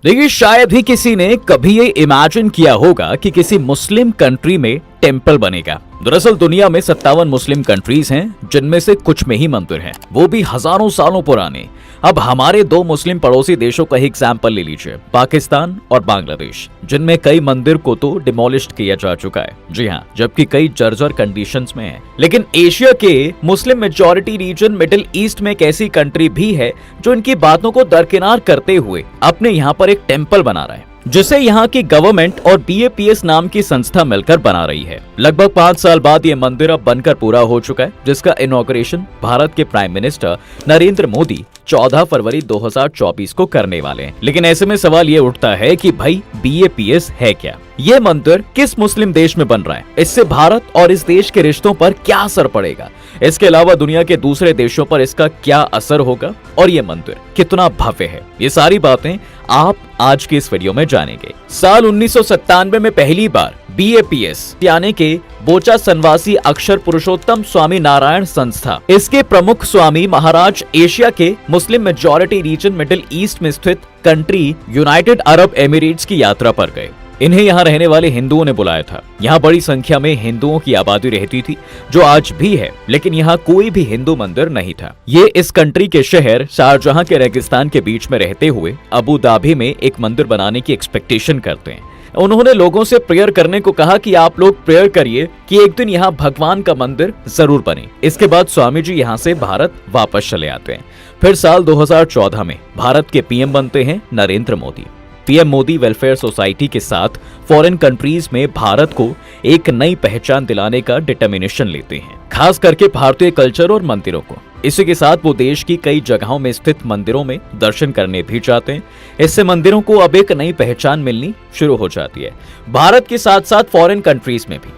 देखिए, शायद ही किसी ने कभी ये इमेजिन किया होगा कि किसी मुस्लिम कंट्री में टेम्पल बनेगा। दरअसल दुनिया में 57 मुस्लिम कंट्रीज हैं, जिनमें से कुछ में ही मंदिर हैं, वो भी हजारों सालों पुराने। अब हमारे दो मुस्लिम पड़ोसी देशों का ही एग्जाम्पल ले लीजिए, पाकिस्तान और बांग्लादेश, जिनमें कई मंदिर को तो डिमोलिश किया जा चुका है। जी हाँ, जबकि कई जर्जर कंडीशंस में है। लेकिन एशिया के Muslim majority region Middle East में एक ऐसी कंट्री भी है जो इनकी बातों को दरकिनार करते हुए अपने यहाँ पर एक टेम्पल बना रहा है, जिसे यहाँ की गवर्नमेंट और BAPS नाम की संस्था मिलकर बना रही है। लगभग 5 साल बाद ये मंदिर अब बनकर पूरा हो चुका है, जिसका इनॉग्रेशन भारत के प्राइम मिनिस्टर नरेंद्र मोदी 14 फरवरी 2024 को करने वाले हैं। लेकिन ऐसे में सवाल ये उठता है कि भाई BAPS है क्या? ये मंदिर किस मुस्लिम देश में बन रहा है? इससे भारत और इस देश के रिश्तों पर क्या असर पड़ेगा? इसके अलावा दुनिया के दूसरे देशों पर इसका क्या असर होगा? और ये मंदिर कितना भव्य है? ये सारी बातें आप आज के इस वीडियो में जानेंगे। साल 1997 में पहली बार BAPS यानी के बोचा सनवासी अक्षर पुरुषोत्तम स्वामी नारायण संस्था, इसके प्रमुख स्वामी महाराज एशिया के Muslim majority region Middle East में स्थित कंट्री यूनाइटेड अरब एमिरेट्स की यात्रा पर गए। इन्हें यहाँ रहने वाले हिंदुओं ने बुलाया था। यहाँ बड़ी संख्या में हिंदुओं की आबादी रहती थी, जो आज भी है, लेकिन यहाँ कोई भी हिंदू मंदिर नहीं था। ये इस कंट्री के शहर शारजहां के रेगिस्तान के बीच में रहते हुए अबू धाबी में एक मंदिर बनाने की एक्सपेक्टेशन करते हैं। उन्होंने लोगों से प्रेयर करने को कहा कि आप लोग प्रेयर करिए कि एक दिन यहाँ भगवान का मंदिर जरूर बने। इसके बाद स्वामी जी यहाँ से भारत वापस चले आते हैं। फिर साल 2014 में भारत के PM बनते हैं Narendra Modi. PM Modi welfare society के साथ फॉरेन कंट्रीज में भारत को एक नई पहचान दिलाने का डिटर्मिनेशन लेते हैं, खास करके भारतीय कल्चर और मंदिरों को। इसी के साथ वो देश की कई जगहों में स्थित मंदिरों में दर्शन करने भी जाते हैं। इससे मंदिरों को अब एक नई पहचान मिलनी शुरू हो जाती है, भारत के साथ साथ फॉरेन कंट्रीज में भी।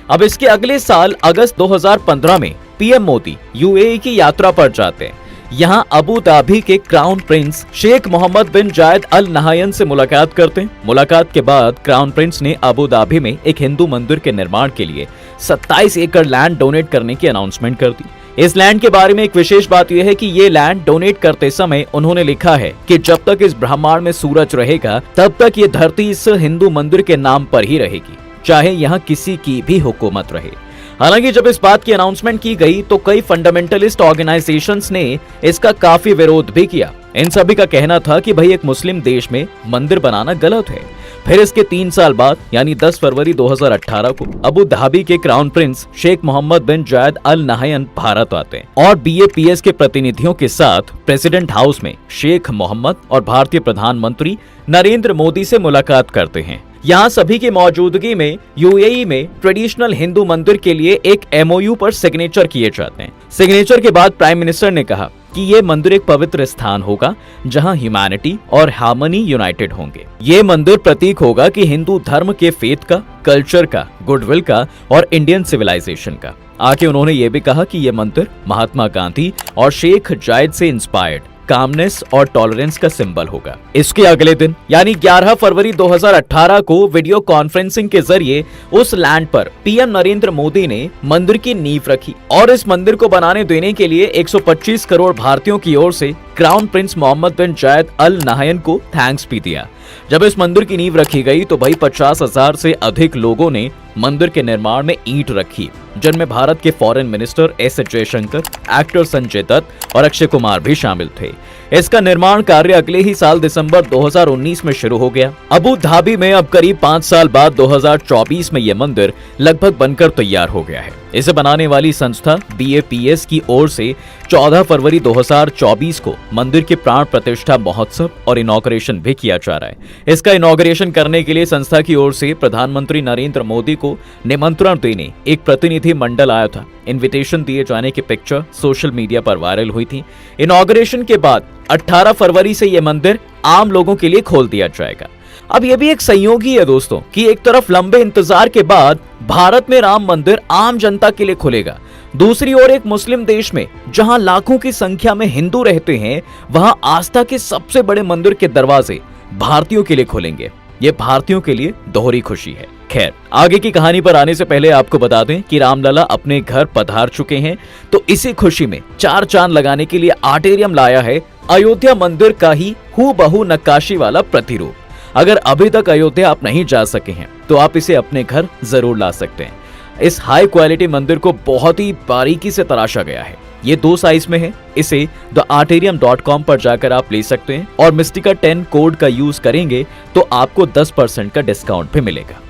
अब इसके अगले साल अगस्त 2015 में PM मोदी UAE की यात्रा पर जाते हैं। यहाँ अबू धाबी के क्राउन प्रिंस शेख मोहम्मद बिन जायद अल नहायन से मुलाकात करते हैं। मुलाकात के बाद क्राउन प्रिंस ने अबू धाबी में एक हिंदू मंदिर के निर्माण के लिए 27 एकड़ लैंड डोनेट करने की अनाउंसमेंट कर दी। इस लैंड के बारे में एक विशेष बात यह है कि ये लैंड डोनेट करते समय उन्होंने लिखा है कि जब तक इस ब्रह्मांड में सूरज रहेगा, तब तक ये धरती इस हिंदू मंदिर के नाम पर ही रहेगी, चाहे यहाँ किसी की भी हुकूमत रहे। हालांकि जब इस बात की अनाउंसमेंट की गई तो कई फंडामेंटलिस्ट ऑर्गेनाइजेशंस ने इसका काफी विरोध भी किया। इन सभी का कहना था कि भाई एक मुस्लिम देश में मंदिर बनाना गलत है। फिर इसके 3 साल बाद यानी 10 फरवरी 2018 को अबू धाबी के क्राउन प्रिंस शेख मोहम्मद बिन जायद अल नहायन भारत आते हैं और BAPS के प्रतिनिधियों के साथ प्रेसिडेंट हाउस में शेख मोहम्मद और भारतीय प्रधानमंत्री नरेंद्र मोदी से मुलाकात करते हैं। यहाँ सभी की मौजूदगी में UAE में ट्रेडिशनल हिंदू मंदिर के लिए एक MOU पर सिग्नेचर किए जाते हैं। सिग्नेचर के बाद प्राइम मिनिस्टर ने कहा कि ये मंदिर एक पवित्र स्थान होगा जहां ह्यूमैनिटी और हार्मनी यूनाइटेड होंगे। ये मंदिर प्रतीक होगा कि हिंदू धर्म के फेथ का, कल्चर का, गुडविल का और इंडियन सिविलाइजेशन का। आगे उन्होंने ये भी कहा कि ये मंदिर महात्मा गांधी और शेख जायद से इंस्पायर्ड कामनेस और टॉलरेंस का सिंबल होगा। इसके अगले दिन यानी 11 फरवरी 2018 को वीडियो कॉन्फ्रेंसिंग के जरिए उस लैंड पर PM नरेंद्र मोदी ने मंदिर की नींव रखी और इस मंदिर को बनाने देने के लिए 125 करोड़ भारतीयों की ओर से क्राउन प्रिंस मोहम्मद बिन जायद अल नहायन को थैंक्स भी दिया। जब इस मंदिर की नींव रखी गई तो भाई 50,000 से अधिक लोगों ने मंदिर के निर्माण में ईंट रखी, जिनमें भारत के foreign minister S Jaishankar, actor Sanjay Dutt और अक्षय कुमार भी शामिल थे। इसका निर्माण कार्य अगले ही साल दिसंबर 2019 में शुरू हो गया। अबू धाबी में अब करीब 5 साल बाद 2024 में यह मंदिर लगभग बनकर तैयार हो गया है। इसे बनाने वाली संस्था BAPS की ओर से 14 फरवरी 2024 को मंदिर के प्राण प्रतिष्ठा महोत्सव और इनॉग्रेशन भी किया जा रहा है। इसका इनॉग्रेशन करने के लिए संस्था की ओर से प्रधानमंत्री नरेंद्र मोदी को निमंत्रण देने एक प्रतिनिधि मंडल आया था। इनविटेशन दिए जाने की पिक्चर सोशल मीडिया पर वायरल हुई थी। इनॉग्रेशन के बाद 18 फरवरी से यह मंदिर आम लोगों के लिए खोल दिया जाएगा। अब यह भी एक संयोग ही है दोस्तों कि एक तरफ लंबे इंतजार के बाद भारत में राम मंदिर आम जनता के लिए खुलेगा, दूसरी ओर एक मुस्लिम देश में जहां लाखों की संख्या में हिंदू रहते हैं, वहां आस्था के सबसे बड़े मंदिर के दरवाजे भारतीयों के लिए खुलेंगे। ये भारतीयों के लिए दोहरी खुशी है। खैर, आगे की कहानी पर आने से पहले आपको बता दें कि रामलला अपने घर पधार चुके हैं, तो इसी खुशी में 4 चांद लगाने के लिए आर्टेरियम लाया है अयोध्या मंदिर का ही हूबहू नक्काशी वाला प्रतिरूप। अगर अभी तक अयोध्या आप नहीं जा सके हैं तो आप इसे अपने घर जरूर ला सकते हैं। इस हाई क्वालिटी मंदिर को बहुत ही बारीकी से तराशा गया है। ये 2 साइज में है। इसे thearterium.com पर जाकर आप ले सकते हैं और मिस्टिका 10 कोड का यूज करेंगे तो आपको 10% का डिस्काउंट भी मिलेगा।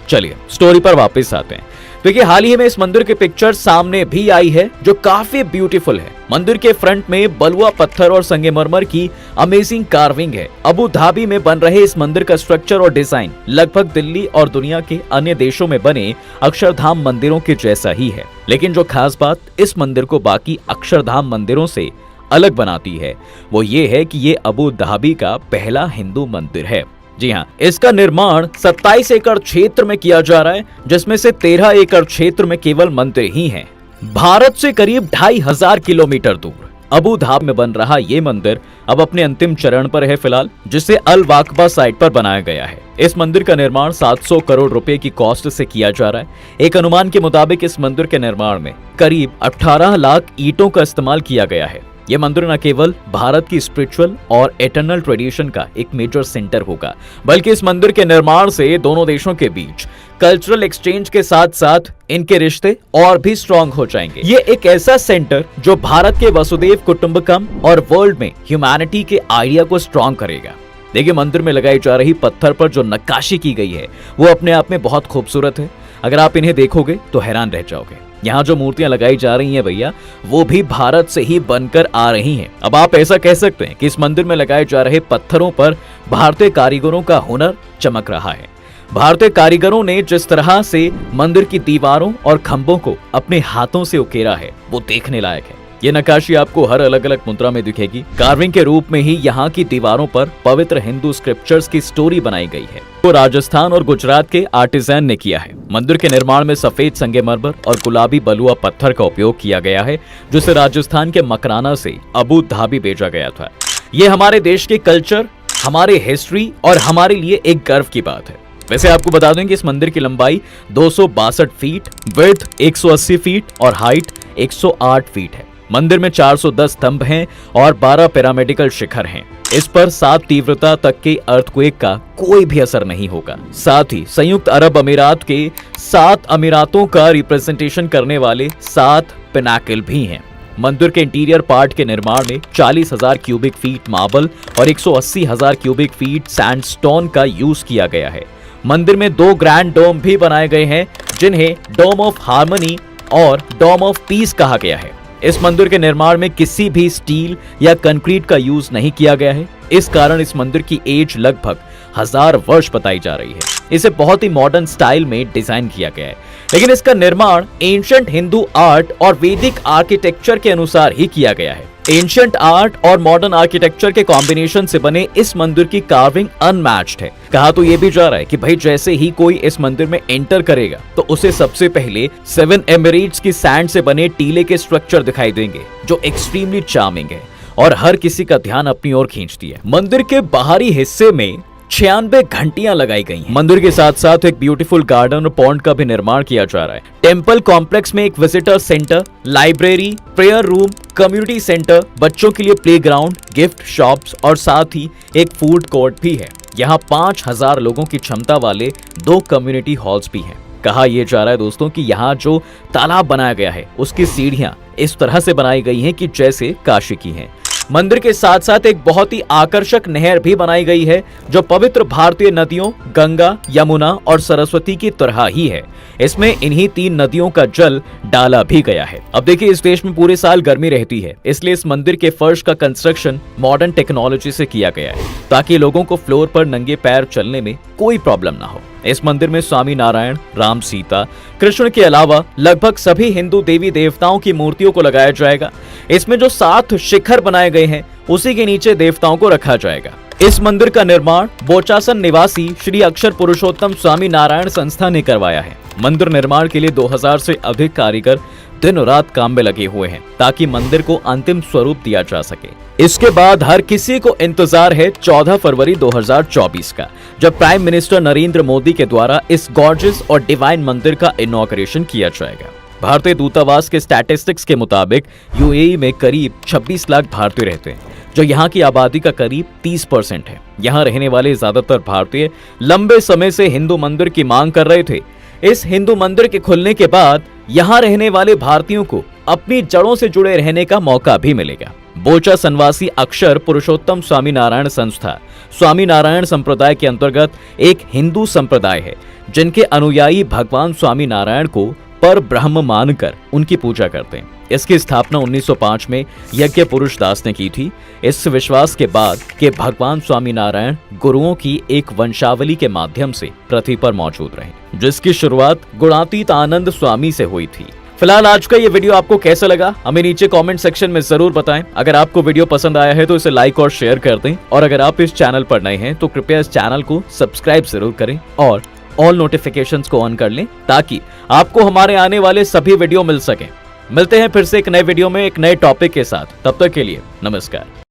चलिए स्टोरी पर वापस आते हैं। देखिए हाल ही में इस मंदिर की पिक्चर सामने भी आई है जो काफी ब्यूटीफुल है। मंदिर के फ्रंट में बलुआ पत्थर और संगमरमर की अमेजिंग कार्विंग है। अबू धाबी में बन रहे इस मंदिर का स्ट्रक्चर और डिजाइन लगभग दिल्ली और दुनिया के अन्य देशों में बने अक्षरधाम मंदिरों के जैसा ही है। लेकिन जो खास बात इस मंदिर को बाकी अक्षरधाम मंदिरों से अलग बनाती है वो ये है कि ये अबू धाबी का पहला हिंदू मंदिर है। जी हाँ, इसका निर्माण 27 एकड़ क्षेत्र में किया जा रहा है, जिसमें से 13 एकड़ क्षेत्र में केवल मंदिर ही हैं। भारत से करीब 2500 किलोमीटर दूर अबू धाबी में बन रहा ये मंदिर अब अपने अंतिम चरण पर है फिलहाल, जिसे अल वाकबा साइट पर बनाया गया है। इस मंदिर का निर्माण 700 करोड़ रुपए की कॉस्ट से किया जा रहा है। एक अनुमान के मुताबिक इस मंदिर के निर्माण में करीब 18 लाख ईंटों का इस्तेमाल किया गया है। ये मंदिर न केवल भारत की स्पिरिचुअल और एटर्नल ट्रेडिशन का एक मेजर सेंटर होगा, बल्कि इस मंदिर के निर्माण से दोनों देशों के बीच कल्चरल एक्सचेंज के साथ साथ इनके रिश्ते और भी स्ट्रॉन्ग हो जाएंगे। ये एक ऐसा सेंटर जो भारत के वसुदेव कुटुंबकम और वर्ल्ड में ह्यूमैनिटी के आइडिया को स्ट्रॉन्ग करेगा। देखिए मंदिर में लगाई जा रही पत्थर पर जो नक्काशी की गई है वो अपने आप में बहुत खूबसूरत है। अगर आप इन्हें देखोगे तो हैरान रह जाओगे। यहाँ जो मूर्तियां लगाई जा रही हैं भैया वो भी भारत से ही बनकर आ रही हैं। अब आप ऐसा कह सकते हैं कि इस मंदिर में लगाए जा रहे पत्थरों पर भारतीय कारीगरों का हुनर चमक रहा है। भारतीय कारीगरों ने जिस तरह से मंदिर की दीवारों और खंभों को अपने हाथों से उकेरा है वो देखने लायक है। ये नक्काशी आपको हर अलग अलग मुद्रा में दिखेगी। कार्विंग के रूप में ही यहाँ की दीवारों पर पवित्र हिंदू स्क्रिप्चर्स की स्टोरी बनाई गई है। तो राजस्थान और गुजरात के आर्टिजन ने किया है। मंदिर के निर्माण में सफेद संगमरमर और गुलाबी बलुआ पत्थर का उपयोग किया गया है, जिसे राजस्थान के मकराना से अबू धाबी भेजा गया था। ये हमारे देश के कल्चर, हमारे हिस्ट्री और हमारे लिए एक गर्व की बात है। वैसे आपको बता दें कि इस मंदिर की लंबाई 262 फीट, विड्थ 180 फीट और हाइट 108 फीट है। मंदिर में 410 स्तंभ हैं और 12 पिरामिडिकल शिखर हैं। इस पर 7 तीव्रता तक के अर्थक्वेक का कोई भी असर नहीं होगा। साथ ही संयुक्त अरब अमीरात के 7 अमीरातों का रिप्रेजेंटेशन करने वाले 7 पिनाकल भी हैं। मंदिर के इंटीरियर पार्ट के निर्माण में 40,000 क्यूबिक फीट मार्बल और 180,000 क्यूबिक फीट सैंडस्टोन का यूज किया गया है। मंदिर में 2 ग्रैंड डोम भी बनाए गए हैं, जिन्हें डोम ऑफ हार्मनी और डोम ऑफ पीस कहा गया है। इस मंदिर के निर्माण में किसी भी स्टील या कंक्रीट का यूज नहीं किया गया है। इस कारण इस मंदिर की एज लगभग 1000 वर्ष बताई जा रही है। इसे बहुत ही मॉडर्न स्टाइल में डिजाइन किया गया है, लेकिन इसका निर्माण एंशिएंट हिंदू आर्ट और वैदिक आर्किटेक्चर के अनुसार ही किया गया है। एंशिएंट आर्ट और मॉडर्न आर्किटेक्चर के कॉम्बिनेशन से बने इस मंदिर की कार्विंग अनमैच्ड है। कहा तो ये भी जा रहा है कि भाई जैसे ही कोई इस मंदिर में एंटर करेगा तो उसे सबसे पहले 7 एमिरेट्स की सैंड से बने टीले के स्ट्रक्चर दिखाई देंगे, जो एक्सट्रीमली चार्मिंग है और हर किसी का ध्यान अपनी ओर खींचती है। मंदिर के बाहरी हिस्से में 96 घंटियां लगाई गई हैं। मंदिर के साथ साथ एक ब्यूटीफुल गार्डन और पॉन्ड का भी निर्माण किया जा रहा है। टेंपल कॉम्प्लेक्स में एक visitor centre, library, prayer room, community centre, बच्चों के लिए प्लेग्राउंड, गिफ्ट शॉप्स और साथ ही एक फूड कोर्ट भी है। यहाँ 5000 लोगों की क्षमता वाले 2 कम्युनिटी हॉल्स भी हैं। कहा यह जा रहा है दोस्तों कि यहाँ जो तालाब बनाया गया है उसकी सीढ़ियां इस तरह से बनाई गई हैं कि जैसे काशी की हैं। मंदिर के साथ साथ एक बहुत ही आकर्षक नहर भी बनाई गई है, जो पवित्र भारतीय नदियों गंगा, यमुना और सरस्वती की तरह ही है। इसमें इन्हीं 3 नदियों का जल डाला भी गया है। अब देखिए इस देश में पूरे साल गर्मी रहती है, इसलिए इस मंदिर के फर्श का कंस्ट्रक्शन मॉडर्न टेक्नोलॉजी से किया गया है, ताकि लोगों को फ्लोर पर नंगे पैर चलने में कोई प्रॉब्लम ना हो। इस मंदिर में स्वामी नारायण, राम, सीता, कृष्ण के अलावा लगभग सभी हिंदू देवी देवताओं की मूर्तियों को लगाया जाएगा। इसमें जो 7 शिखर बनाए गए हैं उसी के नीचे देवताओं को रखा जाएगा। इस मंदिर का निर्माण बोचासन निवासी श्री अक्षर पुरुषोत्तम स्वामी नारायण संस्था ने करवाया है। मंदिर निर्माण के लिए 2000 से अधिक कारीगर दिन रात काम में लगे हुए हैं, ताकि मंदिर को अंतिम स्वरूप दिया जा सके। इसके बाद हर किसी को इंतजार है 14 फरवरी 2024 का, जब प्राइम मिनिस्टर नरेंद्र मोदी के द्वारा इस गॉर्जियस और डिवाइन मंदिर का इनॉग्रेशन किया जाएगा। भारतीय दूतावास के स्टैटिस्टिक्स के मुताबिक यूएई में करीब 26 लाख भारतीय रहते हैं, जो यहाँ की आबादी का करीब 30% है। यहाँ रहने वाले ज्यादातर भारतीय लंबे समय से हिंदू मंदिर की मांग कर रहे थे। इस हिंदू मंदिर के खुलने के बाद यहाँ रहने वाले भारतीयों को अपनी जड़ों से जुड़े रहने का मौका भी मिलेगा। बोचा संवासी अक्षर पुरुषोत्तम स्वामीनारायण संस्था स्वामीनारायण संप्रदाय के अंतर्गत एक हिंदू संप्रदाय है, जिनके अनुयायी भगवान स्वामीनारायण को पर ब्रह्म मानकर उनकी पूजा करते हैं। इसकी स्थापना 1905 में यज्ञ पुरुष दास ने की थी, इस विश्वास के बाद कि भगवान स्वामीनारायण गुरुओं की एक वंशावली के माध्यम से पृथ्वी पर मौजूद रहे, जिसकी शुरुआत गुणातीत आनंद स्वामी से हुई थी। फिलहाल आज का ये वीडियो आपको कैसा लगा हमें नीचे कमेंट सेक्शन में जरूर बताएं। अगर आपको वीडियो पसंद आया है तो इसे लाइक और शेयर कर दें, और अगर आप इस चैनल पर नए हैं तो कृपया इस चैनल को सब्सक्राइब जरूर करें और ऑल नोटिफिकेशंस को ऑन कर लें, ताकि आपको हमारे आने वाले सभी वीडियो मिल सकें। मिलते हैं फिर से एक नए वीडियो में एक नए टॉपिक के साथ। तब तक के लिए नमस्कार।